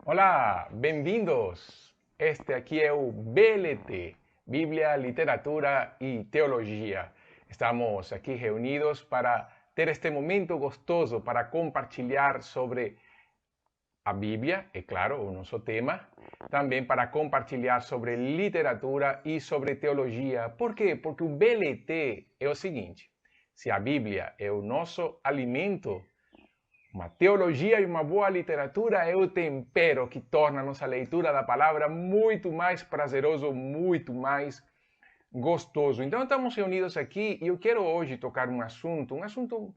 Olá, bem-vindos! Este aqui é o BLT, Bíblia, Literatura e Teologia. Estamos aqui reunidos para ter este momento gostoso para compartilhar sobre a Bíblia, é claro, o nosso tema, também para compartilhar sobre literatura e sobre teologia. Por quê? Porque o BLT é o seguinte: se a Bíblia é o nosso alimento, uma teologia e uma boa literatura é o tempero que torna a nossa leitura da palavra muito mais prazeroso, muito mais gostoso. Então estamos reunidos aqui e eu quero hoje tocar um assunto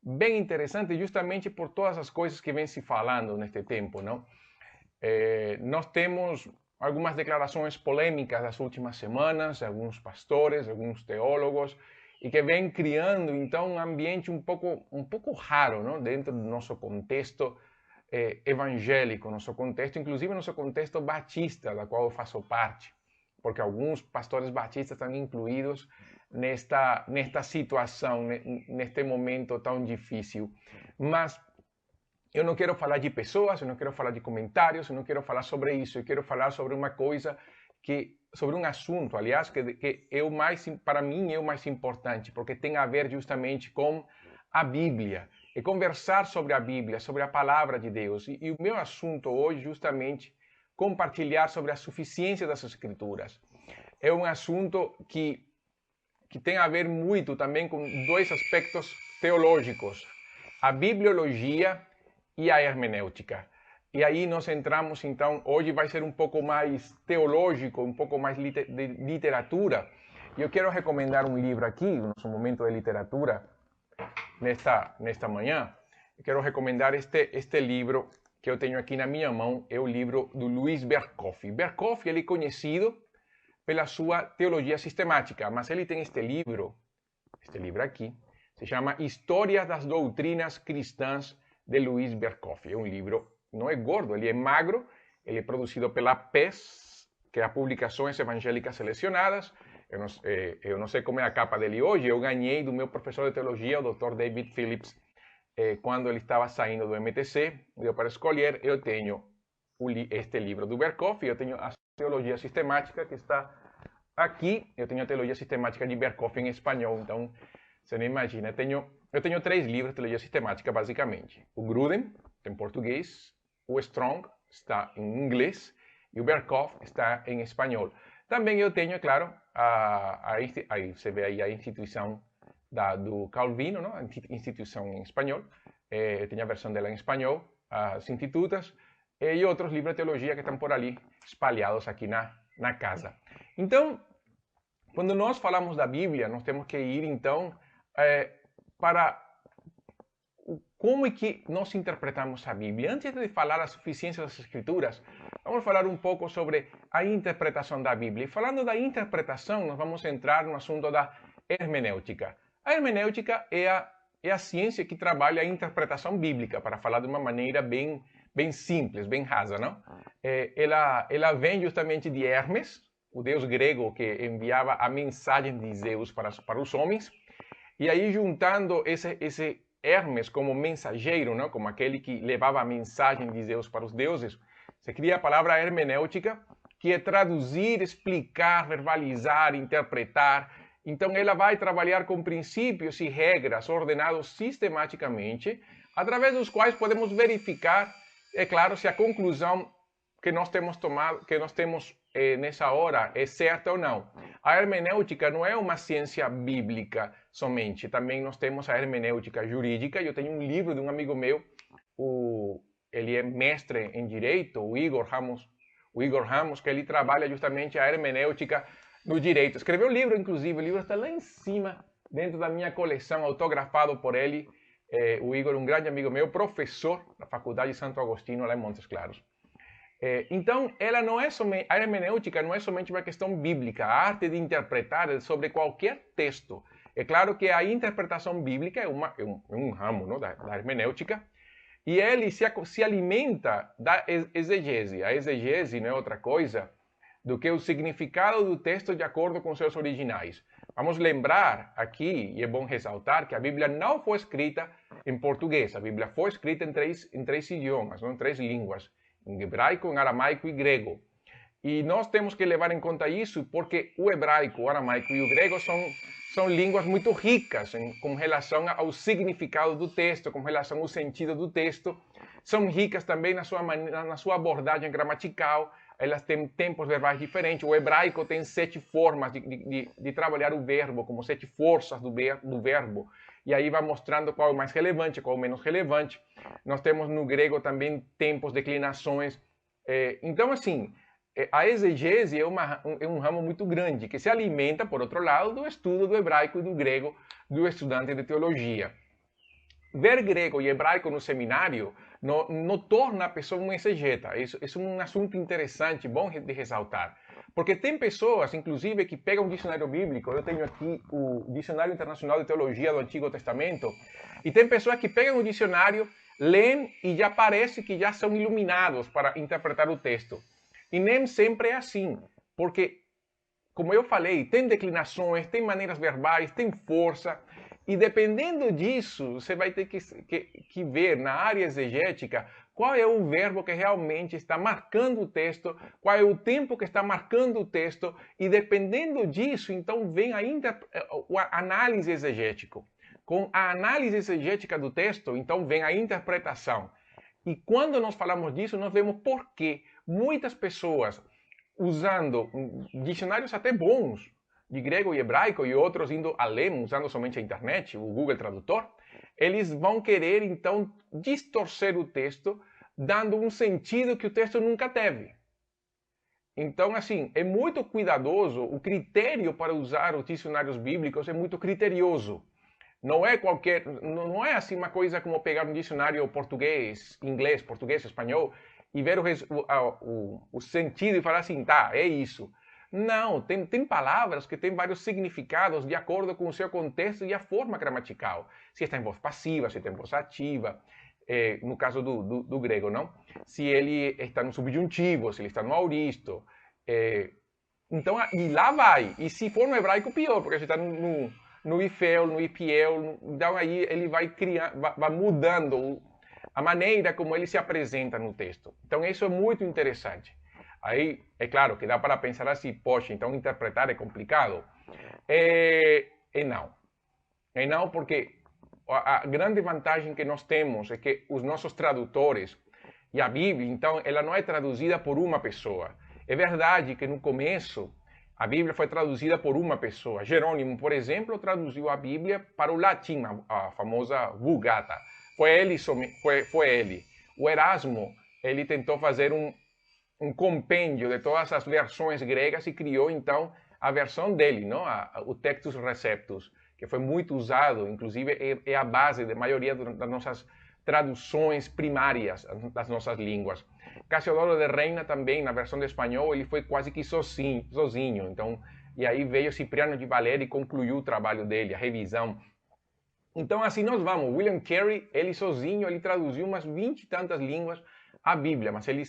bem interessante, justamente por todas as coisas que vem se falando neste tempo, não? Nós temos algumas declarações polêmicas das últimas semanas, alguns pastores, alguns teólogos, e que vem criando então um ambiente um pouco raro, não? Dentro do nosso contexto evangélico, nosso contexto, inclusive nosso contexto batista, da qual eu faço parte, porque alguns pastores batistas estão incluídos nesta situação, neste momento tão difícil. Mas eu não quero falar de pessoas, eu não quero falar de comentários, eu não quero falar sobre isso, eu quero falar sobre uma coisa sobre um assunto, aliás, que é o mais, para mim, é o mais importante, porque tem a ver justamente com a Bíblia, e conversar sobre a Bíblia, sobre a palavra de Deus. E o meu assunto hoje, justamente, compartilhar sobre a suficiência das Escrituras. É um assunto que tem a ver muito também com dois aspectos teológicos: a bibliologia e a hermenêutica. E aí nós entramos, então, hoje vai ser um pouco mais teológico, um pouco mais de literatura. E eu quero recomendar um livro aqui, no nosso momento de literatura, nesta manhã. Eu quero recomendar este livro que eu tenho aqui na minha mão, é o livro do Luiz Berkoff. Berkoff, ele é conhecido pela sua teologia sistemática, mas ele tem este livro aqui, se chama História das Doutrinas Cristãs, de Luiz Berkoff. É um livro, não é gordo, ele é magro, ele é produzido pela PES, que é a Publicações Evangélicas Selecionadas. Eu não sei como é a capa dele hoje, eu ganhei do meu professor de teologia, o Dr. David Phillips, quando ele estava saindo do MTC, deu para escolher. Eu tenho este livro do Berkoff, eu tenho a teologia sistemática que está aqui, eu tenho a teologia sistemática de Berkoff em espanhol, então você não imagina. Eu tenho 3 livros de teologia sistemática, basicamente. O Grudem, em português, o Strong está em inglês e o Berkoff está em espanhol. Também eu tenho, é claro, aí você vê aí a instituição do Calvino, não? A instituição em espanhol. Eu tenho a versão dela em espanhol, as Institutas, e outros livros de teologia que estão por ali, espalhados aqui na casa. Então, quando nós falamos da Bíblia, nós temos que ir, então, para como é que nós interpretamos a Bíblia. Antes de falar da suficiência das Escrituras, vamos falar um pouco sobre a interpretação da Bíblia. E falando da interpretação, nós vamos entrar no assunto da hermenêutica. A hermenêutica é a ciência que trabalha a interpretação bíblica, para falar de uma maneira bem simples, bem rasa, não? Ela vem justamente de Hermes, o deus grego que enviava a mensagem de Zeus para os homens. E aí, juntando esse Hermes como mensageiro, não? Como aquele que levava a mensagem de Zeus para os deuses, se cria a palavra hermenêutica, que é traduzir, explicar, verbalizar, interpretar. Então, ela vai trabalhar com princípios e regras ordenados sistematicamente, através dos quais podemos verificar, é claro, se a conclusão que nós temos tomado, que nós temos nessa hora é certa ou não. A hermenêutica não é uma ciência bíblica somente, também nós temos a hermenêutica jurídica. Eu tenho um livro de um amigo meu, ele é mestre em direito, o Igor Ramos, que ele trabalha justamente a hermenêutica no direito. Escreveu um livro, inclusive, o livro está lá em cima, dentro da minha coleção, autografado por ele. O Igor, um grande amigo meu, professor da Faculdade de Santo Agostinho, lá em Montes Claros. Então, a hermenêutica não é somente uma questão bíblica. A arte de interpretar é sobre qualquer texto. É claro que a interpretação bíblica é um ramo, não, da hermenêutica, e ele se alimenta da exegese. A exegese não é outra coisa do que o significado do texto de acordo com seus originais. Vamos lembrar aqui, e é bom ressaltar, que a Bíblia não foi escrita em português. A Bíblia foi escrita em três idiomas, não? Em 3 línguas. em hebraico, em aramaico e grego. E nós temos que levar em conta isso porque o hebraico, o aramaico e o grego são línguas muito ricas com relação ao significado do texto, com relação ao sentido do texto. São ricas também na sua abordagem gramatical, elas têm tempos verbais diferentes. O hebraico tem 7 formas de trabalhar o verbo, como 7 forças do verbo. E aí vai mostrando qual é o mais relevante, qual é o menos relevante. Nós temos no grego também tempos, declinações. Então, assim, a exegese é um ramo muito grande, que se alimenta, por outro lado, do estudo do hebraico e do grego do estudante de teologia. Ver grego e hebraico no seminário não torna a pessoa um exegeta. Isso é um assunto interessante, bom de ressaltar. Porque tem pessoas, inclusive, que pegam um dicionário bíblico. Eu tenho aqui o Dicionário Internacional de Teologia do Antigo Testamento. E tem pessoas que pegam o dicionário, leem e já parece que já são iluminados para interpretar o texto. E nem sempre é assim. Porque, como eu falei, tem declinações, tem maneiras verbais, tem força. E dependendo disso, você vai ter que ver na área exegética qual é o verbo que realmente está marcando o texto, qual é o tempo que está marcando o texto, e dependendo disso, então vem a análise exegética. Com a análise exegética do texto, então vem a interpretação. E quando nós falamos disso, nós vemos por que muitas pessoas, usando dicionários até bons, de grego e hebraico, e outros indo além, usando somente a internet, o Google Tradutor, eles vão querer, então, distorcer o texto, dando um sentido que o texto nunca teve. Então, assim, é muito cuidadoso, o critério para usar os dicionários bíblicos é muito criterioso. Não é assim uma coisa como pegar um dicionário português, inglês, português, espanhol, e ver o sentido e falar assim, tá, é isso. Não, tem palavras que têm vários significados de acordo com o seu contexto e a forma gramatical. Se está em voz passiva, se está em voz ativa, no caso do grego, não? Se ele está no subjuntivo, se ele está no auristo. Então, e lá vai. E se for no hebraico, pior, porque se está no ifel, no ipiel, então aí ele vai mudando a maneira como ele se apresenta no texto. Então, isso é muito interessante. Aí, é claro que dá para pensar assim, poxa, então interpretar é complicado. Não. Não, porque a grande vantagem que nós temos é que os nossos tradutores e a Bíblia, então, ela não é traduzida por uma pessoa. É verdade que no começo a Bíblia foi traduzida por uma pessoa. Jerônimo, por exemplo, traduziu a Bíblia para o latim, a famosa Vulgata. Foi ele. O Erasmo, ele tentou fazer um compêndio de todas as versões gregas e criou, então, a versão dele, não? O Textus Receptus, que foi muito usado, inclusive é a base da maioria das nossas traduções primárias das nossas línguas. Casiodoro de Reina também, na versão de espanhol, ele foi quase que sozinho. Então, e aí veio Cipriano de Valera e concluiu o trabalho dele, a revisão. Então, assim nós vamos. William Carey, ele sozinho, ele traduziu umas 20 e tantas línguas a Bíblia, mas ele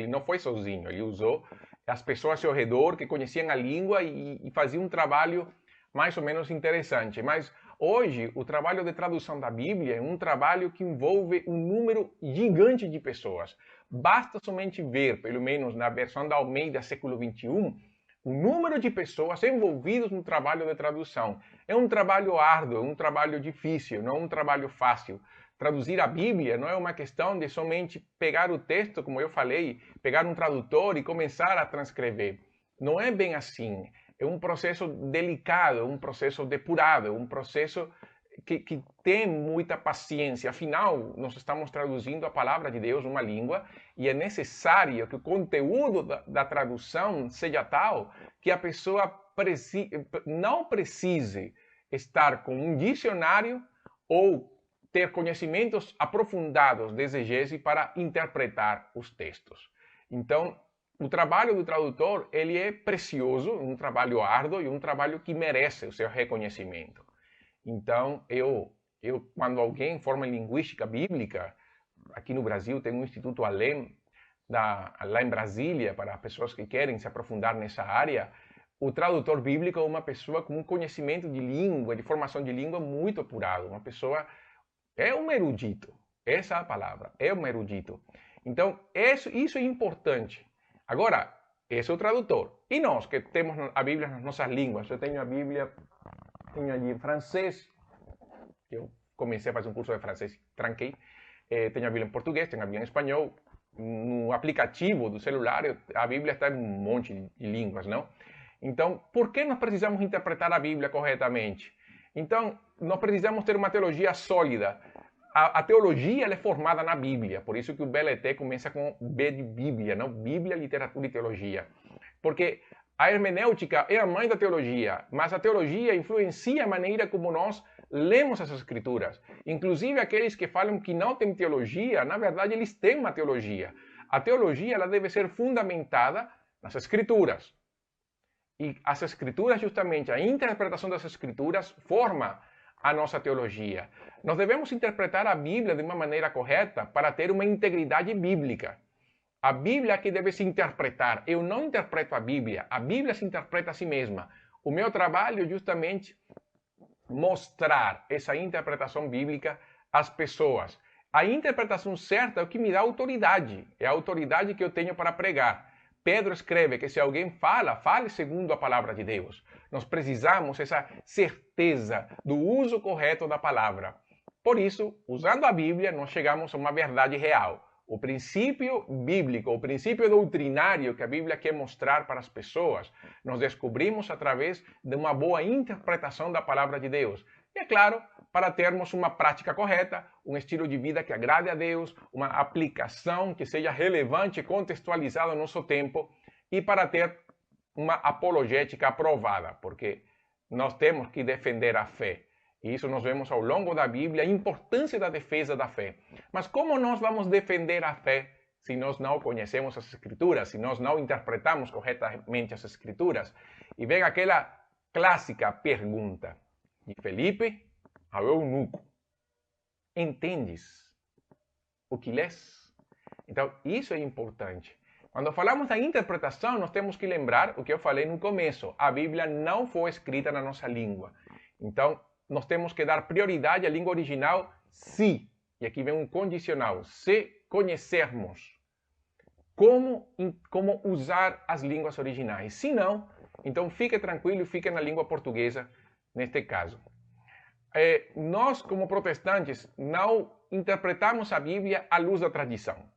não foi sozinho, ele usou as pessoas ao seu redor que conheciam a língua e faziam um trabalho mais ou menos interessante. Mas hoje, o trabalho de tradução da Bíblia é um trabalho que envolve um número gigante de pessoas. Basta somente ver, pelo menos na versão da Almeida, século XXI, o número de pessoas envolvidas no trabalho de tradução. É um trabalho árduo, é um trabalho difícil, não é um trabalho fácil. Traduzir a Bíblia não é uma questão de somente pegar o texto, como eu falei, pegar um tradutor e começar a transcrever. Não é bem assim. É um processo delicado, é um processo depurado, é um processo que tem muita paciência. Afinal, nós estamos traduzindo a palavra de Deus numa língua e é necessário que o conteúdo da tradução seja tal que a pessoa não precise estar com um dicionário ou ter conhecimentos aprofundados de exegese para interpretar os textos. Então, o trabalho do tradutor, ele é precioso, um trabalho árduo e um trabalho que merece o seu reconhecimento. Então, quando alguém forma linguística bíblica, aqui no Brasil tem um Instituto Alem, lá em Brasília, para pessoas que querem se aprofundar nessa área, o tradutor bíblico é uma pessoa com um conhecimento de língua, de formação de língua muito apurado, uma pessoa, é um erudito. Essa é a palavra, é um erudito. Então, isso é importante. Agora, esse é o tradutor. E nós, que temos a Bíblia nas nossas línguas, eu tenho a Bíblia, tenho ali em francês, eu comecei a fazer um curso de francês, tranquei. Tenho a Bíblia em português, tenho a Bíblia em espanhol. No aplicativo do celular, a Bíblia está em um monte de línguas, não? Então, por que nós precisamos interpretar a Bíblia corretamente? Então, nós precisamos ter uma teologia sólida. A teologia é formada na Bíblia, por isso que o BLT começa com B de Bíblia, não? Bíblia, literatura e teologia. Porque a hermenêutica é a mãe da teologia, mas a teologia influencia a maneira como nós lemos as escrituras. Inclusive aqueles que falam que não têm teologia, na verdade eles têm uma teologia. A teologia ela deve ser fundamentada nas escrituras. E as escrituras, justamente, a interpretação das escrituras forma a nossa teologia. Nós devemos interpretar a Bíblia de uma maneira correta para ter uma integridade bíblica. A Bíblia que deve se interpretar. Eu não interpreto a Bíblia se interpreta a si mesma. O meu trabalho é justamente mostrar essa interpretação bíblica às pessoas. A interpretação certa é o que me dá autoridade. É a autoridade que eu tenho para pregar. Pedro escreve que se alguém fale segundo a palavra de Deus. Nós precisamos essa certeza do uso correto da palavra. Por isso, usando a Bíblia, nós chegamos a uma verdade real. O princípio bíblico, o princípio doutrinário que a Bíblia quer mostrar para as pessoas, nós descobrimos através de uma boa interpretação da palavra de Deus. E é claro, para termos uma prática correta, um estilo de vida que agrade a Deus, uma aplicação que seja relevante e contextualizada no nosso tempo, e para ter uma apologética aprovada, porque nós temos que defender a fé. E isso nós vemos ao longo da Bíblia, a importância da defesa da fé. Mas como nós vamos defender a fé se nós não conhecemos as Escrituras, se nós não interpretamos corretamente as Escrituras? E vem aquela clássica pergunta de Felipe ao eunuco: entendes o que lês? Então, isso é importante. Quando falamos da interpretação, nós temos que lembrar o que eu falei no começo. A Bíblia não foi escrita na nossa língua. Então, nós temos que dar prioridade à língua original se, e aqui vem um condicional, se conhecermos como usar as línguas originais. Se não, então fique tranquilo e fique na língua portuguesa neste caso. Nós, como protestantes, não interpretamos a Bíblia à luz da tradição.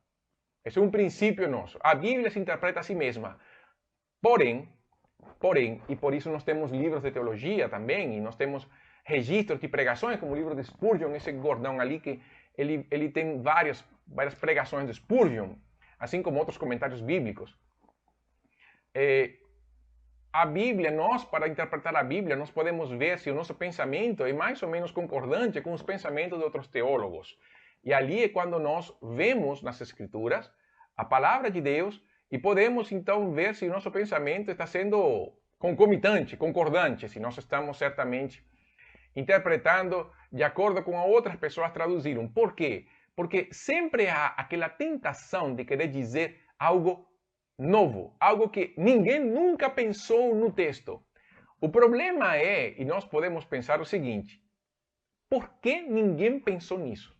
Esse é um princípio nosso. A Bíblia se interpreta a si mesma. Porém, e por isso nós temos livros de teologia também, e nós temos registros de pregações, como o livro de Spurgeon, esse gordão ali, que ele tem várias pregações de Spurgeon, assim como outros comentários bíblicos. A Bíblia, para interpretar a Bíblia, nós podemos ver se o nosso pensamento é mais ou menos concordante com os pensamentos de outros teólogos. E ali é quando nós vemos nas Escrituras a palavra de Deus e podemos então ver se o nosso pensamento está sendo concomitante, concordante, se nós estamos certamente interpretando de acordo com outras pessoas traduziram. Por quê? Porque sempre há aquela tentação de querer dizer algo novo, algo que ninguém nunca pensou no texto. O problema é, e nós podemos pensar o seguinte: por que ninguém pensou nisso?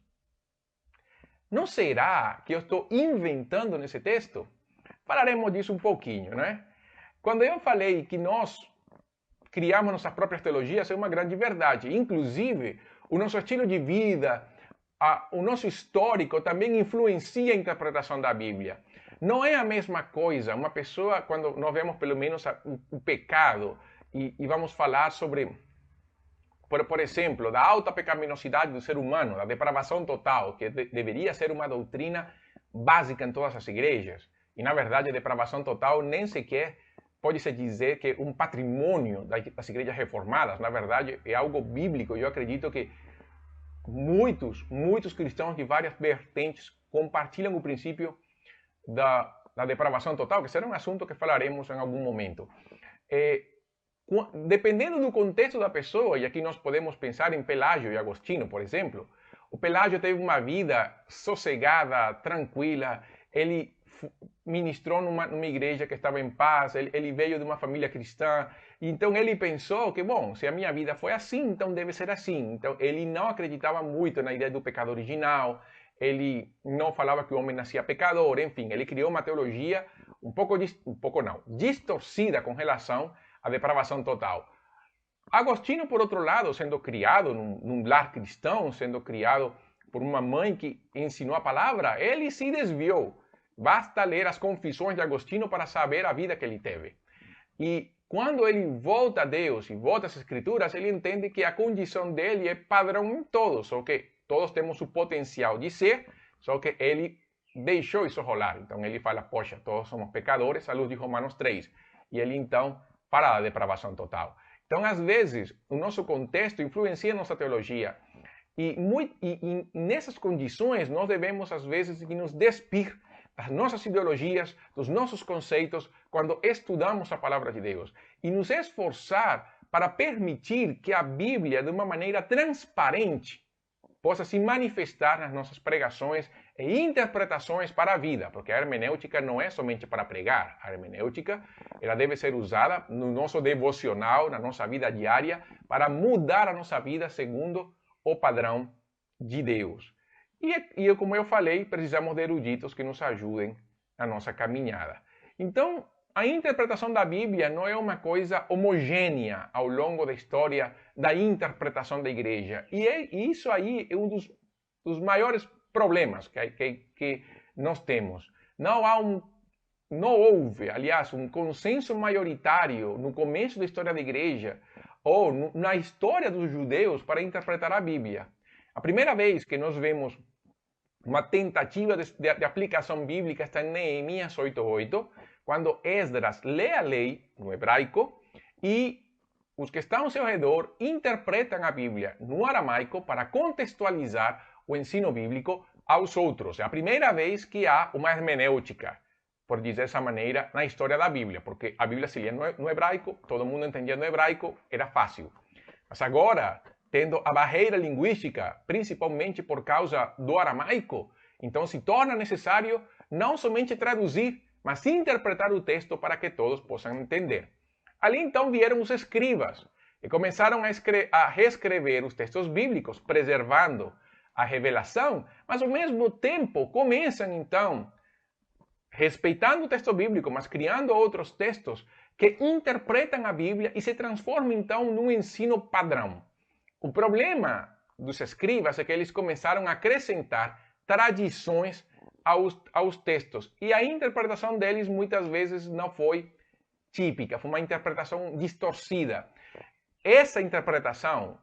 Não será que eu estou inventando nesse texto? Falaremos disso um pouquinho, né? Quando eu falei que nós criamos nossas próprias teologias, é uma grande verdade. Inclusive, o nosso estilo de vida, o nosso histórico também influencia a interpretação da Bíblia. Não é a mesma coisa uma pessoa, quando nós vemos pelo menos o pecado, e vamos falar sobre, por exemplo, da alta pecaminosidade do ser humano, da depravação total, que deveria ser uma doutrina básica em todas as igrejas. E, na verdade, a depravação total nem sequer pode-se dizer que é um patrimônio das igrejas reformadas. Na verdade, é algo bíblico. Eu acredito que muitos cristãos de várias vertentes compartilham o princípio da depravação total, que será um assunto que falaremos em algum momento. Dependendo do contexto da pessoa, e aqui nós podemos pensar em Pelágio e Agostinho, por exemplo. O Pelágio teve uma vida sossegada, tranquila, ele ministrou numa igreja que estava em paz, ele veio de uma família cristã, então ele pensou que, bom, se a minha vida foi assim, então deve ser assim. Então ele não acreditava muito na ideia do pecado original, ele não falava que o homem nascia pecador, enfim, ele criou uma teologia distorcida com relação à depravação total. Agostinho, por outro lado, sendo criado num lar cristão, sendo criado por uma mãe que ensinou a palavra, ele se desviou. Basta ler as Confissões de Agostinho para saber a vida que ele teve. E quando ele volta a Deus e volta às Escrituras, ele entende que a condição dele é padrão em todos, só que todos temos o potencial de ser, só que ele deixou isso rolar. Então ele fala, poxa, todos somos pecadores, à luz de Romanos 3. E ele então fala da depravação total. Então, às vezes, o nosso contexto influencia a nossa teologia. E nessas condições, nós devemos, às vezes, nos despir das nossas ideologias, dos nossos conceitos, quando estudamos a palavra de Deus. E nos esforçar para permitir que a Bíblia, de uma maneira transparente, possa se manifestar nas nossas pregações e interpretações para a vida, porque a hermenêutica não é somente para pregar. A hermenêutica ela deve ser usada no nosso devocional, na nossa vida diária, para mudar a nossa vida segundo o padrão de Deus. E como eu falei, precisamos de eruditos que nos ajudem na nossa caminhada. Então, a interpretação da Bíblia não é uma coisa homogênea ao longo da história da interpretação da igreja. E isso aí é um dos maiores problemas que nós temos. Não houve, aliás, um consenso maioritário no começo da história da igreja ou na história dos judeus para interpretar a Bíblia. A primeira vez que nós vemos uma tentativa de aplicação bíblica está em Neemias 8:8, quando Esdras lê a lei no hebraico e os que estão ao seu redor interpretam a Bíblia no aramaico para contextualizar o ensino bíblico aos outros. É a primeira vez que há uma hermenêutica, por dizer dessa maneira, na história da Bíblia, porque a Bíblia se lia no hebraico, todo mundo entendia no hebraico, era fácil. Mas agora, tendo a barreira linguística, principalmente por causa do aramaico, então se torna necessário não somente traduzir, mas interpretar o texto para que todos possam entender. Ali então vieram os escribas e começaram a reescrever os textos bíblicos, preservando a revelação, mas ao mesmo tempo começam então, respeitando o texto bíblico, mas criando outros textos que interpretam a Bíblia e se transformam então num ensino padrão. O problema dos escribas é que eles começaram a acrescentar tradições aos textos. E a interpretação deles muitas vezes não foi típica, foi uma interpretação distorcida. Essa interpretação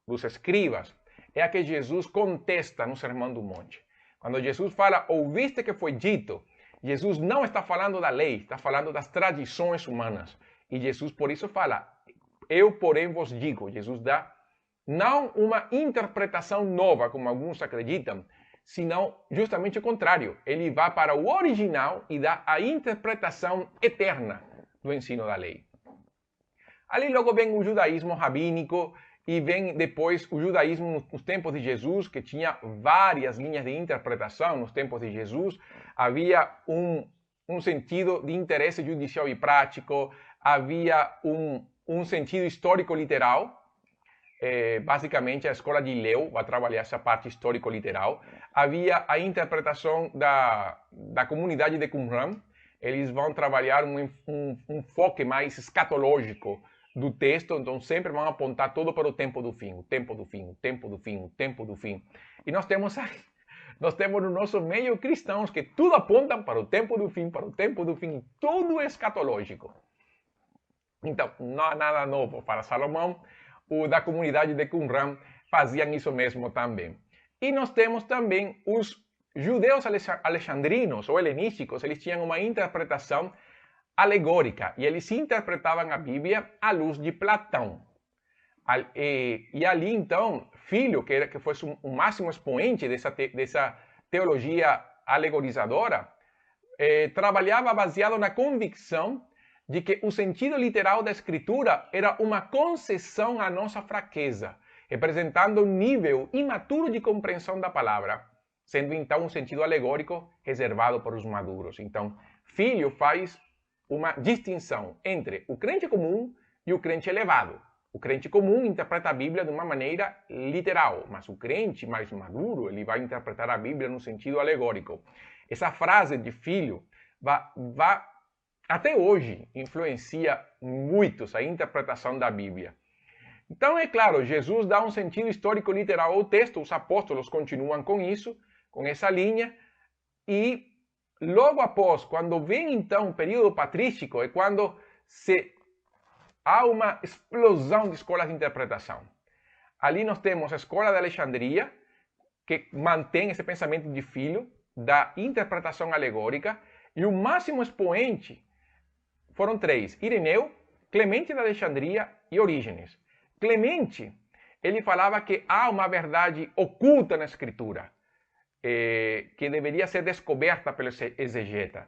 dos escribas é a que Jesus contesta no Sermão do Monte. Quando Jesus fala, ouviste que foi dito, Jesus não está falando da lei, está falando das tradições humanas. E Jesus por isso fala, eu porém vos digo, Jesus dá não uma interpretação nova, como alguns acreditam, senão justamente o contrário. Ele vai para o original e dá a interpretação eterna do ensino da lei. Ali logo vem o judaísmo rabínico e vem depois o judaísmo nos tempos de Jesus, que tinha várias linhas de interpretação nos tempos de Jesus. Havia um sentido de interesse judicial e prático, havia um sentido histórico-literal. Basicamente, a escola de Leu vai trabalhar essa parte histórico-literal. Havia a interpretação da comunidade de Qumran. Eles vão trabalhar um foco mais escatológico do texto, então sempre vão apontar tudo para o tempo do fim, o tempo do fim, o tempo do fim, o tempo do fim. E nós temos no nosso meio cristãos que tudo apontam para o tempo do fim, tudo é escatológico. Então, não há nada novo para Salomão. O da comunidade de Qumran faziam isso mesmo também. E nós temos também os judeus alexandrinos ou helenísticos, eles tinham uma interpretação alegórica e eles interpretavam a Bíblia à luz de Platão. E ali então, Filho, que fosse o máximo expoente dessa teologia alegorizadora, trabalhava baseado na convicção de que o sentido literal da Escritura era uma concessão à nossa fraqueza, representando um nível imaturo de compreensão da palavra, sendo então um sentido alegórico reservado para os maduros. Então, Filho faz uma distinção entre o crente comum e o crente elevado. O crente comum interpreta a Bíblia de uma maneira literal, mas o crente mais maduro, ele vai interpretar a Bíblia no sentido alegórico. Essa frase de filho até hoje influencia muito a interpretação da Bíblia. Então, é claro, Jesus dá um sentido histórico literal ao texto, os apóstolos continuam com isso, com essa linha, e logo após, quando vem então o período patrístico, é quando há uma explosão de escolas de interpretação. Ali nós temos a escola de Alexandria, que mantém esse pensamento de filho, da interpretação alegórica, e o máximo expoente foram três: Ireneu, Clemente de Alexandria e Orígenes. Clemente, ele falava que há uma verdade oculta na Escritura, que deveria ser descoberta pelo exegeta.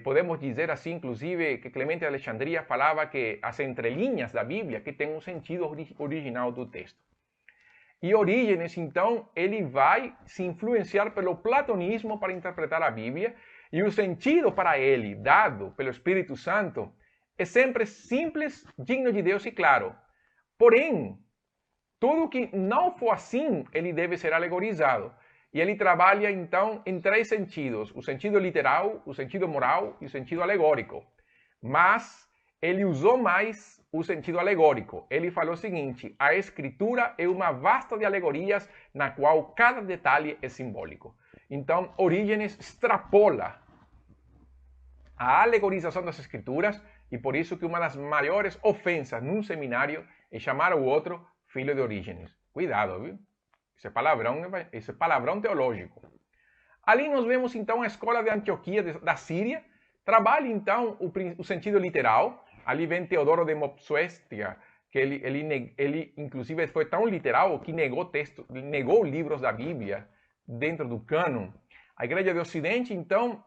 Podemos dizer assim, inclusive, que Clemente de Alexandria falava que as entrelinhas da Bíblia que tem um sentido original do texto. E Orígenes, então, ele vai se influenciar pelo platonismo para interpretar a Bíblia, e o sentido para ele, dado pelo Espírito Santo, é sempre simples, digno de Deus e claro. Porém, tudo que não for assim, ele deve ser alegorizado. E ele trabalha, então, em três sentidos: o sentido literal, o sentido moral e o sentido alegórico. Mas ele usou mais o sentido alegórico. Ele falou o seguinte: a Escritura é uma vasta de alegorias na qual cada detalhe é simbólico. Então, Orígenes extrapola a alegorização das Escrituras, e por isso que uma das maiores ofensas num seminário é chamar o outro filho de Orígenes. Cuidado, viu? Esse palavrão teológico. Ali nós vemos então a escola de Antioquia da Síria, trabalha então o sentido literal. Ali vem Teodoro de Mopsuestia, que ele inclusive foi tão literal que negou livros da Bíblia dentro do cânon. A Igreja do Ocidente, então,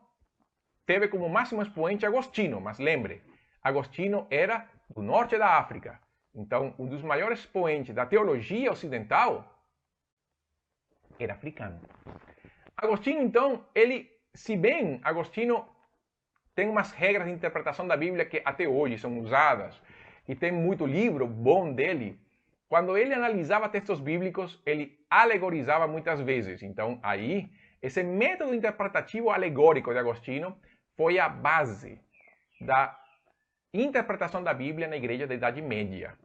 teve como máximo expoente Agostinho, mas lembre, Agostinho era do norte da África. Então, um dos maiores expoentes da teologia ocidental era africano. Agostinho, então, se bem Agostinho tem umas regras de interpretação da Bíblia que até hoje são usadas, e tem muito livro bom dele, quando ele analisava textos bíblicos, ele alegorizava muitas vezes. Então, aí, esse método interpretativo alegórico de Agostinho foi a base da interpretação da Bíblia na Igreja da Idade Média.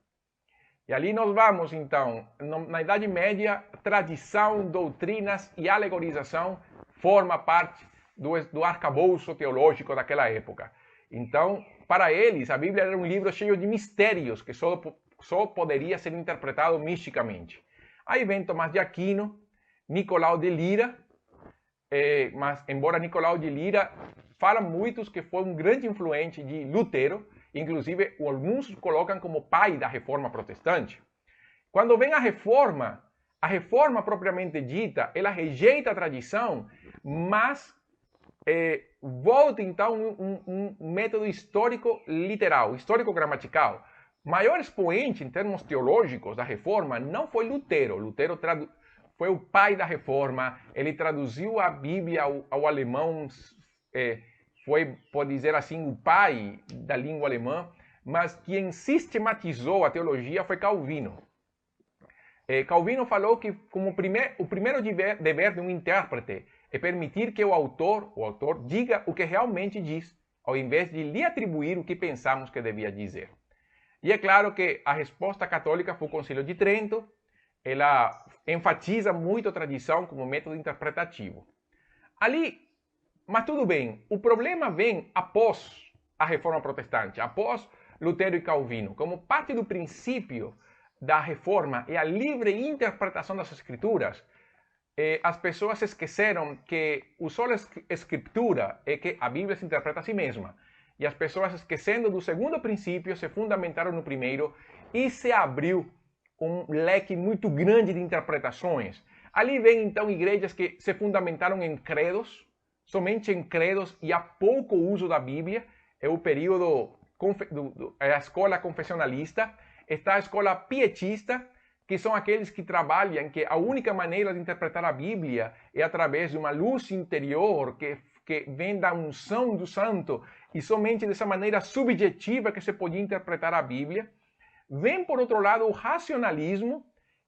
E ali nós vamos, então, na Idade Média, tradição, doutrinas e alegorização forma parte do arcabouço teológico daquela época. Então, para eles, a Bíblia era um livro cheio de mistérios que só poderia ser interpretado misticamente. Aí vem Tomás de Aquino, Nicolau de Lira, mas embora Nicolau de Lira fala muitos que foi um grande influente de Lutero, inclusive alguns colocam como pai da reforma protestante. Quando vem a reforma propriamente dita, ela rejeita a tradição, mas volta então um método histórico literal, histórico-gramatical. Maior expoente em termos teológicos da reforma não foi Lutero. Lutero foi o pai da reforma, ele traduziu a Bíblia ao alemão, foi, pode dizer assim, o pai da língua alemã, mas quem sistematizou a teologia foi Calvino. Calvino falou que como o primeiro dever de um intérprete é permitir que o autor diga o que realmente diz, ao invés de lhe atribuir o que pensamos que devia dizer. E é claro que a resposta católica foi o Concílio de Trento. Ela enfatiza muito a tradição como método interpretativo. Mas tudo bem, o problema vem após a Reforma Protestante, após Lutero e Calvino. Como parte do princípio da Reforma é a livre interpretação das Escrituras, as pessoas esqueceram que o solo escritura é que a Bíblia se interpreta a si mesma. E as pessoas, esquecendo do segundo princípio, se fundamentaram no primeiro e se abriu um leque muito grande de interpretações. Ali vem então igrejas que se fundamentaram em credos, somente em credos, e há pouco uso da Bíblia. É o período, a escola confessionalista. Está a escola pietista, que são aqueles que trabalham que a única maneira de interpretar a Bíblia é através de uma luz interior que vem da unção do santo, e somente dessa maneira subjetiva que se podia interpretar a Bíblia. Vem, por outro lado, o racionalismo,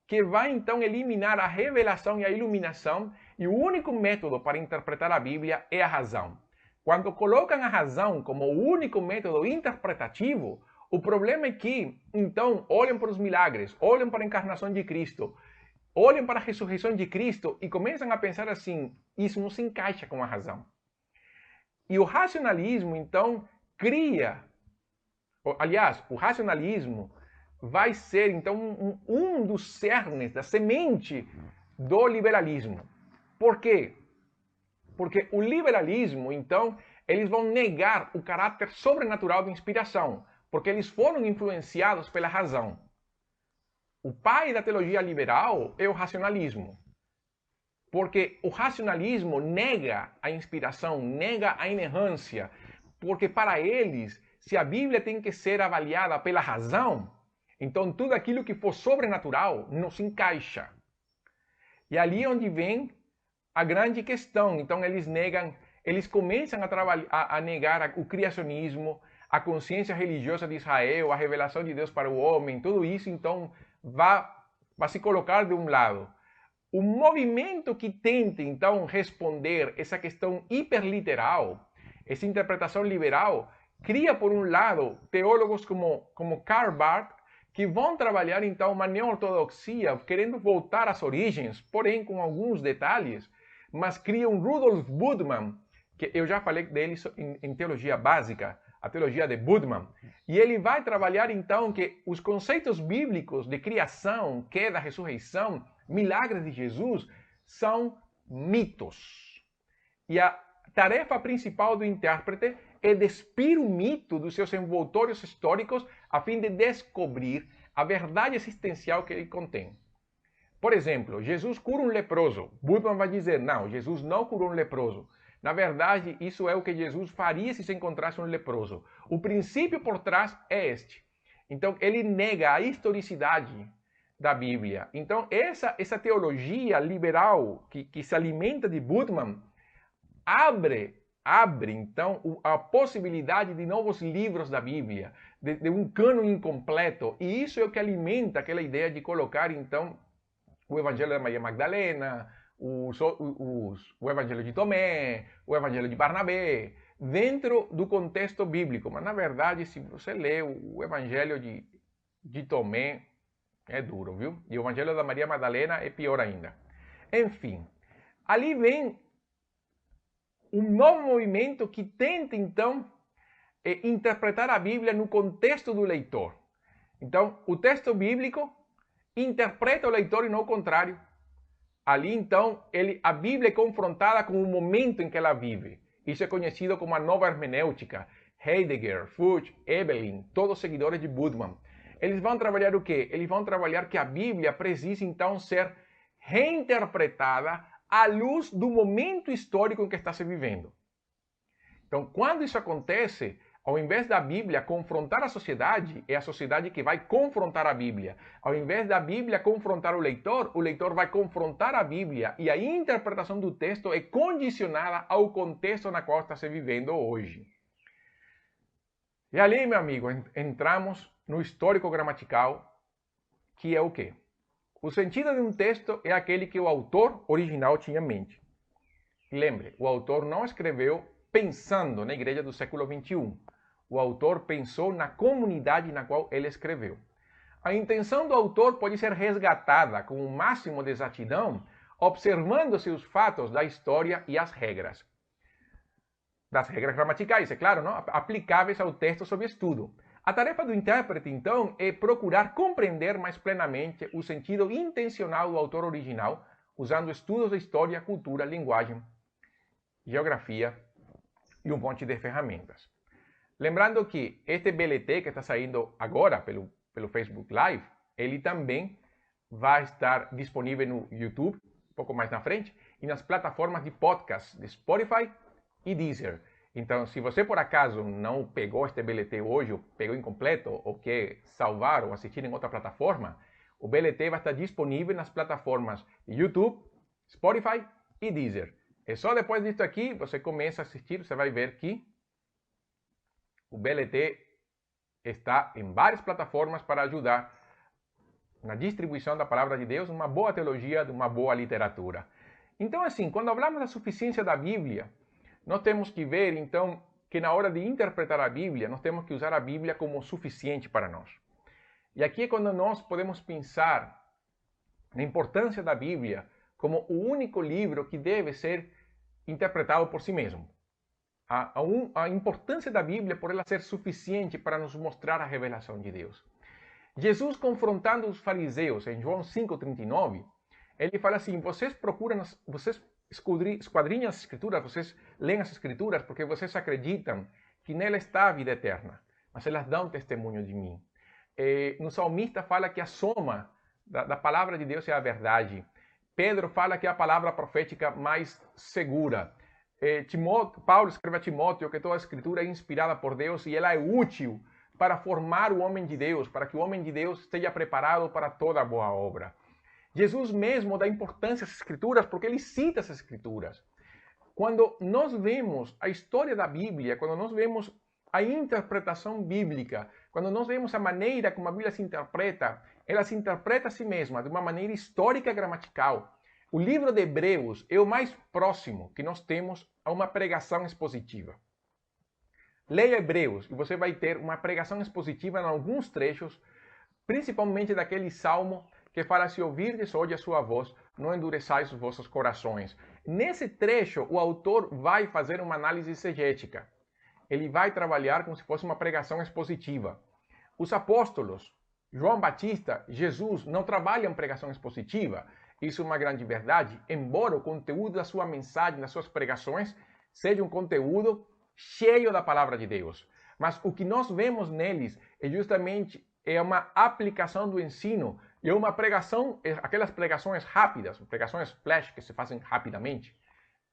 que vai então eliminar a revelação e a iluminação, e o único método para interpretar a Bíblia é a razão. Quando colocam a razão como o único método interpretativo, o problema é que, então, olham para os milagres, olham para a encarnação de Cristo, olham para a ressurreição de Cristo e começam a pensar assim, isso não se encaixa com a razão. E o racionalismo, então, cria, aliás, o racionalismo vai ser, então, um dos cernes, da semente do liberalismo. Por quê? Porque o liberalismo, então, eles vão negar o caráter sobrenatural da inspiração, porque eles foram influenciados pela razão. O pai da teologia liberal é o racionalismo, porque o racionalismo nega a inspiração, nega a inerrância, porque para eles, se a Bíblia tem que ser avaliada pela razão, então tudo aquilo que for sobrenatural não se encaixa. E ali é onde vem a grande questão. Então eles começam a negar o criacionismo, a consciência religiosa de Israel, a revelação de Deus para o homem, tudo isso então vai se colocar de um lado. O movimento que tenta então responder essa questão hiperliteral, essa interpretação liberal, cria por um lado teólogos como Karl Barth, que vão trabalhar então uma neo-ortodoxia, querendo voltar às origens, porém com alguns detalhes, mas criam Rudolf Budman, que eu já falei dele em teologia básica, a teologia de Budman, e ele vai trabalhar então que os conceitos bíblicos de criação, queda, ressurreição, milagres de Jesus, são mitos. E a tarefa principal do intérprete é despir o mito dos seus envoltórios históricos a fim de descobrir a verdade existencial que ele contém. Por exemplo, Jesus cura um leproso. Budman vai dizer, não, Jesus não curou um leproso. Na verdade, isso é o que Jesus faria se encontrasse um leproso. O princípio por trás é este. Então, ele nega a historicidade da Bíblia. Então, essa teologia liberal que se alimenta de Budman abre então a possibilidade de novos livros da Bíblia, de um cânon incompleto. E isso é o que alimenta aquela ideia de colocar então o Evangelho da Maria Magdalena, o Evangelho de Tomé, o Evangelho de Barnabé, dentro do contexto bíblico. Mas, na verdade, se você lê o Evangelho de Tomé, é duro, viu? E o Evangelho da Maria Magdalena é pior ainda. Enfim, ali vem um novo movimento que tenta, então, interpretar a Bíblia no contexto do leitor. Então, o texto bíblico interpreta o leitor e não o contrário. Ali, então, a Bíblia é confrontada com o momento em que ela vive. Isso é conhecido como a nova hermenêutica. Heidegger, Fudge, Evelyn, todos seguidores de Budman. Eles vão trabalhar o quê? Eles vão trabalhar que a Bíblia precisa, então, ser reinterpretada à luz do momento histórico em que está se vivendo. Então, quando isso acontece, ao invés da Bíblia confrontar a sociedade, é a sociedade que vai confrontar a Bíblia. Ao invés da Bíblia confrontar o leitor vai confrontar a Bíblia. E a interpretação do texto é condicionada ao contexto na qual está se vivendo hoje. E ali, meu amigo, entramos no histórico gramatical, que é o quê? O sentido de um texto é aquele que o autor original tinha em mente. Lembre, o autor não escreveu pensando na igreja do século XXI. O autor pensou na comunidade na qual ele escreveu. A intenção do autor pode ser resgatada com o máximo de exatidão, observando-se os fatos da história e as regras. Das regras gramaticais, é claro, não? Aplicáveis ao texto sob estudo. A tarefa do intérprete, então, é procurar compreender mais plenamente o sentido intencional do autor original, usando estudos de história, cultura, linguagem, geografia e um monte de ferramentas. Lembrando que este BLT que está saindo agora pelo Facebook Live, ele também vai estar disponível no YouTube, um pouco mais na frente, e nas plataformas de podcast de Spotify e Deezer. Então, se você por acaso não pegou este BLT hoje, ou pegou incompleto, ou quer salvar ou assistir em outra plataforma, o BLT vai estar disponível nas plataformas YouTube, Spotify e Deezer. É só depois disso aqui, você começa a assistir, você vai ver que o BLT está em várias plataformas para ajudar na distribuição da palavra de Deus, uma boa teologia, uma boa literatura. Então, assim, quando falamos da suficiência da Bíblia, nós temos que ver, então, que na hora de interpretar a Bíblia, nós temos que usar a Bíblia como suficiente para nós. E aqui é quando nós podemos pensar na importância da Bíblia como o único livro que deve ser interpretado por si mesmo. A importância da Bíblia por ela ser suficiente para nos mostrar a revelação de Deus. Jesus, confrontando os fariseus em João 5,39, ele fala assim: vocês esquadrinham as Escrituras, vocês leem as Escrituras porque vocês acreditam que nela está a vida eterna, mas elas dão testemunho de mim. No salmista fala que a soma da palavra de Deus é a verdade. Pedro fala que é a palavra profética mais segura. Paulo escreve a Timóteo que toda a Escritura é inspirada por Deus e ela é útil para formar o homem de Deus, para que o homem de Deus esteja preparado para toda boa obra. Jesus mesmo dá importância às Escrituras porque ele cita as Escrituras. Quando nós vemos a história da Bíblia, quando nós vemos a interpretação bíblica, quando nós vemos a maneira como a Bíblia se interpreta, ela se interpreta a si mesma de uma maneira histórica e gramatical. O livro de Hebreus é o mais próximo que nós temos a uma pregação expositiva. Leia Hebreus e você vai ter uma pregação expositiva em alguns trechos, principalmente daquele salmo que fala: se ouvirdes hoje a sua voz, não endureçais os vossos corações. Nesse trecho, o autor vai fazer uma análise exegética. Ele vai trabalhar como se fosse uma pregação expositiva. Os apóstolos, João Batista, Jesus, não trabalham pregação expositiva. Isso é uma grande verdade, embora o conteúdo da sua mensagem, das suas pregações, seja um conteúdo cheio da palavra de Deus. Mas o que nós vemos neles é justamente uma aplicação do ensino e uma pregação, aquelas pregações rápidas, pregações flash que se fazem rapidamente.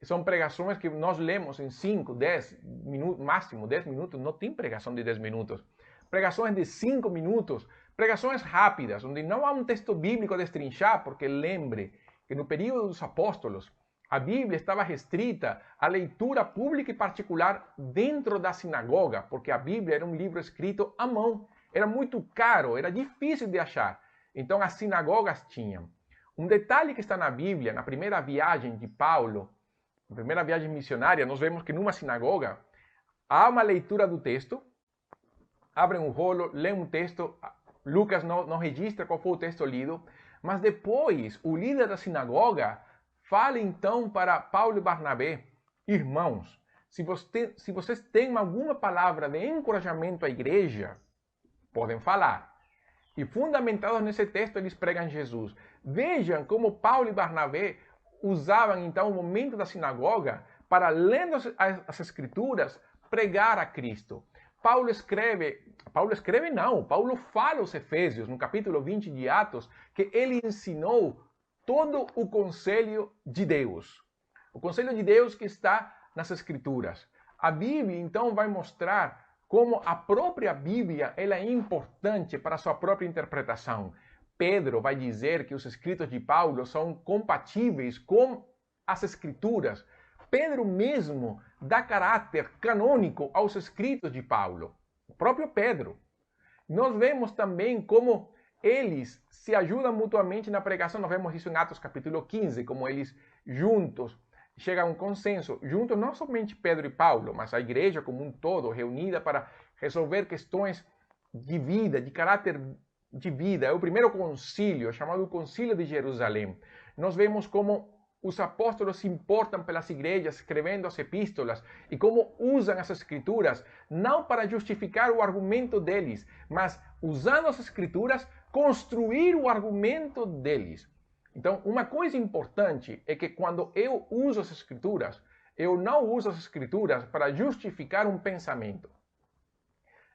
São pregações que nós lemos em 5, 10 minutos, máximo 10 minutos, não tem pregação de 10 minutos. Pregações de 5 minutos, pregações rápidas, onde não há um texto bíblico a destrinchar, porque lembre que no período dos apóstolos, a Bíblia estava restrita à leitura pública e particular dentro da sinagoga, porque a Bíblia era um livro escrito à mão. Era muito caro, era difícil de achar. Então as sinagogas tinham. Um detalhe que está na Bíblia, na primeira viagem de Paulo, na primeira viagem missionária, nós vemos que numa sinagoga há uma leitura do texto, abrem um rolo, lêem um texto, Lucas não registra qual foi o texto lido, mas depois o líder da sinagoga fala então para Paulo e Barnabé: irmãos, se vocês têm alguma palavra de encorajamento à igreja, podem falar. E fundamentados nesse texto, eles pregam Jesus. Vejam como Paulo e Barnabé usavam então o momento da sinagoga para, lendo as Escrituras, pregar a Cristo. Paulo fala aos Efésios, no capítulo 20 de Atos, que ele ensinou todo o conselho de Deus. O conselho de Deus que está nas Escrituras. A Bíblia, então, vai mostrar como a própria Bíblia ela é importante para a sua própria interpretação. Pedro vai dizer que os escritos de Paulo são compatíveis com as Escrituras. Pedro mesmo dá caráter canônico aos escritos de Paulo. O próprio Pedro. Nós vemos também como eles se ajudam mutuamente na pregação. Nós vemos isso em Atos capítulo 15, como eles juntos chegam a um consenso. Juntos não somente Pedro e Paulo, mas a igreja como um todo, reunida para resolver questões de vida, de caráter de vida. É o primeiro concílio, chamado Concílio de Jerusalém. Nós vemos como os apóstolos se importam pelas igrejas, escrevendo as epístolas, e como usam as escrituras, não para justificar o argumento deles, mas usando as escrituras, construir o argumento deles. Então, uma coisa importante é que quando eu uso as escrituras, eu não uso as escrituras para justificar um pensamento.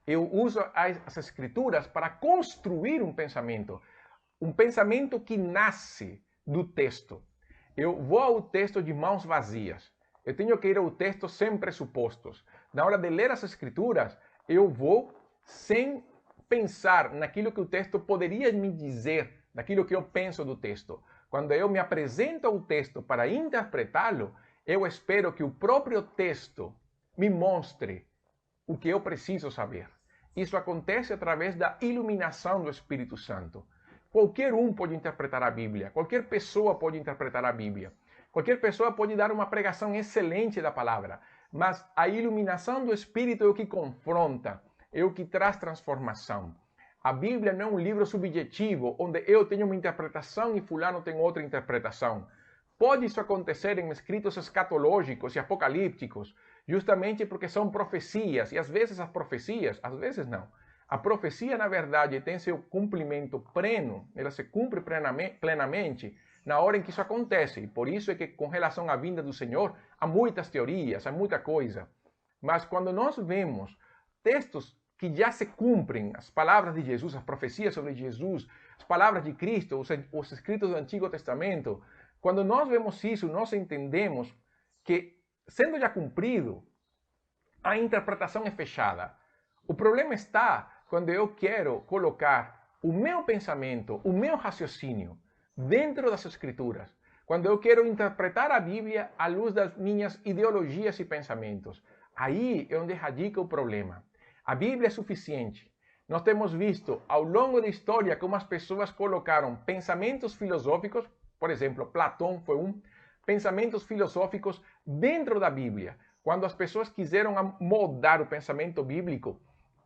Eu uso as escrituras para construir um pensamento que nasce do texto. Eu vou ao texto de mãos vazias. Eu tenho que ir ao texto sem pressupostos. Na hora de ler as escrituras, eu vou sem pensar naquilo que o texto poderia me dizer, naquilo que eu penso do texto. Quando eu me apresento ao texto para interpretá-lo, eu espero que o próprio texto me mostre o que eu preciso saber. isso acontece através da iluminação do Espírito Santo. Qualquer um pode interpretar a Bíblia, qualquer pessoa pode interpretar a Bíblia, qualquer pessoa pode dar uma pregação excelente da palavra, mas a iluminação do Espírito é o que confronta, é o que traz transformação. A Bíblia não é um livro subjetivo, onde eu tenho uma interpretação e fulano tem outra interpretação. Pode isso acontecer em escritos escatológicos e apocalípticos, justamente porque são profecias, e às vezes as profecias, às vezes não. A profecia, na verdade, tem seu cumprimento pleno, ela se cumpre plenamente na hora em que isso acontece. E por isso é que, com relação à vinda do Senhor, há muitas teorias, há muita coisa. Mas quando nós vemos textos que já se cumprem, as palavras de Jesus, as profecias sobre Jesus, as palavras de Cristo, os escritos do Antigo Testamento, quando nós vemos isso, nós entendemos que, sendo já cumprido, a interpretação é fechada. O problema está quando eu quero colocar o meu pensamento, o meu raciocínio dentro das Escrituras. Quando eu quero interpretar a Bíblia à luz das minhas ideologias e pensamentos. Aí é onde radica o problema. A Bíblia é suficiente. Nós temos visto ao longo da história como as pessoas colocaram pensamentos filosóficos, por exemplo, Platão foi pensamentos filosóficos dentro da Bíblia. Quando as pessoas quiseram moldar o pensamento bíblico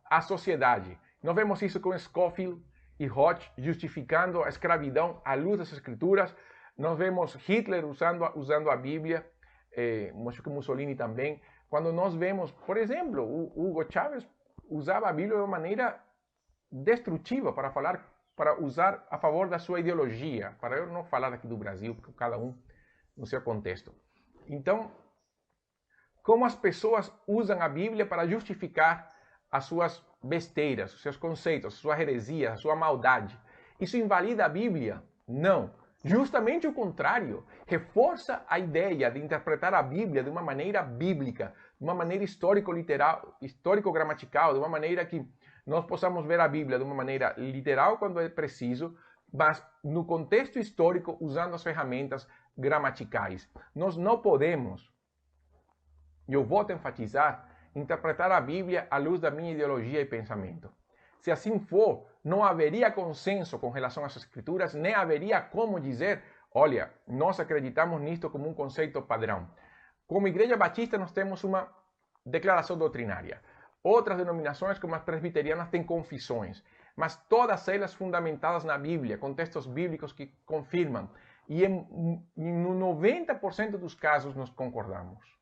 à sociedade. Nós vemos isso com Scofield e Hodge justificando a escravidão à luz das Escrituras. Nós vemos Hitler usando a Bíblia, Mussolini também. Quando nós vemos, por exemplo, o Hugo Chávez usava a Bíblia de uma maneira destrutiva para usar a favor da sua ideologia, para eu não falar aqui do Brasil, porque cada um no seu contexto. Então, como as pessoas usam a Bíblia para justificar as suas besteiras, os seus conceitos, a sua heresia, a sua maldade. Isso invalida a Bíblia? Não. Justamente o contrário. Reforça a ideia de interpretar a Bíblia de uma maneira bíblica, de uma maneira histórico-literal, histórico-gramatical, de uma maneira que nós possamos ver a Bíblia de uma maneira literal quando é preciso, mas no contexto histórico usando as ferramentas gramaticais. Nós não podemos, e eu volto a enfatizar, interpretar a Bíblia à luz da minha ideologia e pensamento. Se assim for, não haveria consenso com relação às Escrituras, nem haveria como dizer, olha, nós acreditamos nisto como um conceito padrão. Como Igreja Batista, nós temos uma declaração doutrinária. Outras denominações, como as presbiterianas, têm confissões, mas todas elas fundamentadas na Bíblia, com textos bíblicos que confirmam. E no 90% dos casos nós concordamos.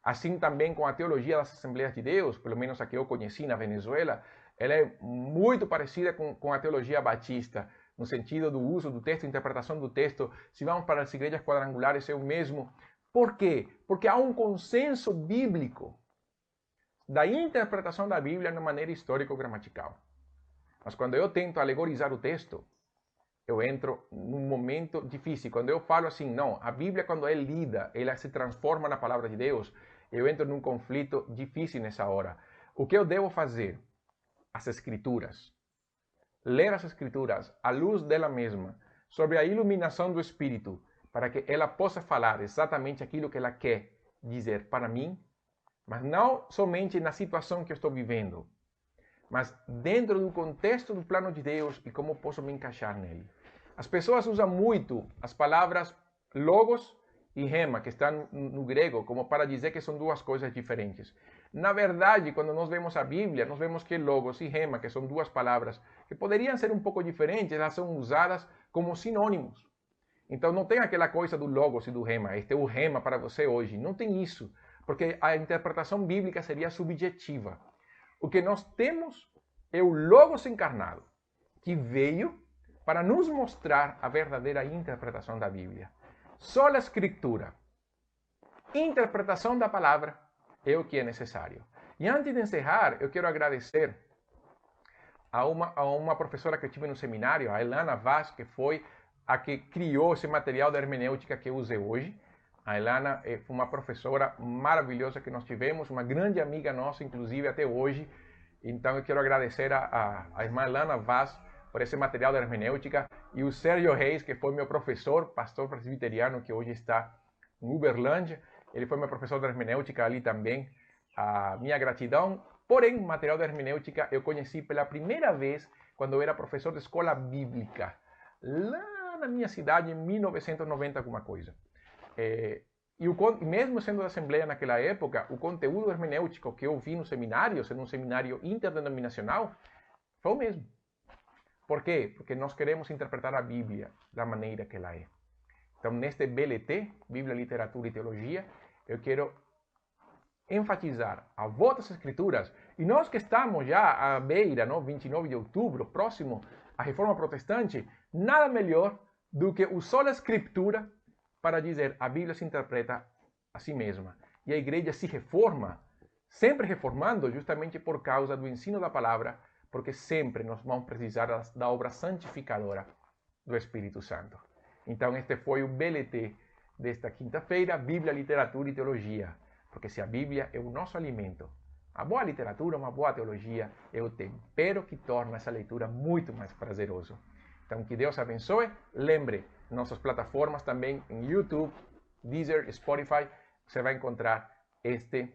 Assim também com a teologia das Assembleias de Deus, pelo menos a que eu conheci na Venezuela, ela é muito parecida com a teologia batista, no sentido do uso do texto, interpretação do texto. Se vamos para as igrejas quadrangulares, é o mesmo. Por quê? Porque há um consenso bíblico da interpretação da Bíblia de maneira histórico-gramatical. Mas quando eu tento alegorizar o texto, eu entro num momento difícil. Quando eu falo assim, não, a Bíblia quando é lida, ela se transforma na palavra de Deus, eu entro num conflito difícil nessa hora. O que eu devo fazer? As Escrituras. Ler as Escrituras à luz dela mesma, sobre a iluminação do Espírito, para que ela possa falar exatamente aquilo que ela quer dizer para mim, mas não somente na situação que eu estou vivendo, mas dentro do contexto do plano de Deus e como posso me encaixar nele. As pessoas usam muito as palavras logos e rema, que estão no grego, como para dizer que são duas coisas diferentes. Na verdade, quando nós vemos a Bíblia, nós vemos que logos e rema, que são duas palavras que poderiam ser um pouco diferentes, elas são usadas como sinônimos. Então não tem aquela coisa do logos e do rema, este é o rema para você hoje. Não tem isso, porque a interpretação bíblica seria subjetiva. O que nós temos é o logos encarnado, que veio para nos mostrar a verdadeira interpretação da Bíblia. Só a Escritura, interpretação da palavra, é o que é necessário. E antes de encerrar, eu quero agradecer a uma professora que eu tive no seminário, a Elana Vaz, que foi a que criou esse material da hermenêutica que eu usei hoje. A Elana foi uma professora maravilhosa que nós tivemos, uma grande amiga nossa, inclusive até hoje. Então eu quero agradecer a irmã Elana Vaz por esse material da hermenêutica, e o Sérgio Reis, que foi meu professor, pastor presbiteriano, que hoje está em Uberlândia. Ele foi meu professor de hermenêutica ali também. A minha gratidão Porém, material de hermenêutica eu conheci pela primeira vez quando eu era professor de escola bíblica, lá na minha cidade, em 1990, alguma coisa. Mesmo sendo da Assembleia naquela época, o conteúdo hermenêutico que eu vi nos seminários, em um seminário interdenominacional, foi o mesmo. Por quê? Porque nós queremos interpretar a Bíblia da maneira que ela é. Então, neste BLT, Bíblia, Literatura e Teologia, eu quero enfatizar a voz das Escrituras. E nós que estamos já à beira, 29 de outubro, próximo à Reforma Protestante, nada melhor do que usar a Escritura para dizer a Bíblia se interpreta a si mesma. E a igreja se reforma, sempre reformando justamente por causa do ensino da palavra, porque sempre nós vamos precisar da obra santificadora do Espírito Santo. Então este foi o BLT desta quinta-feira, Bíblia, Literatura e Teologia. Porque se a Bíblia é o nosso alimento, a boa literatura, uma boa teologia, é o tempero que torna essa leitura muito mais prazeroso. Então, que Deus abençoe. Lembre, nossas plataformas também em YouTube, Deezer, Spotify, você vai encontrar este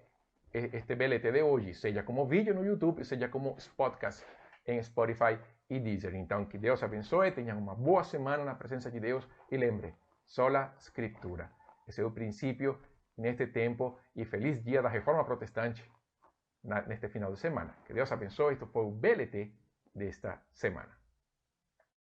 BLT de hoje, seja como vídeo no YouTube, seja como podcast em Spotify e Deezer. Então, que Deus abençoe, tenham uma boa semana na presença de Deus e lembre, sola Escritura. Esse é o princípio neste tempo e feliz dia da Reforma Protestante neste final de semana. Que Deus abençoe. Isto foi o BLT desta semana.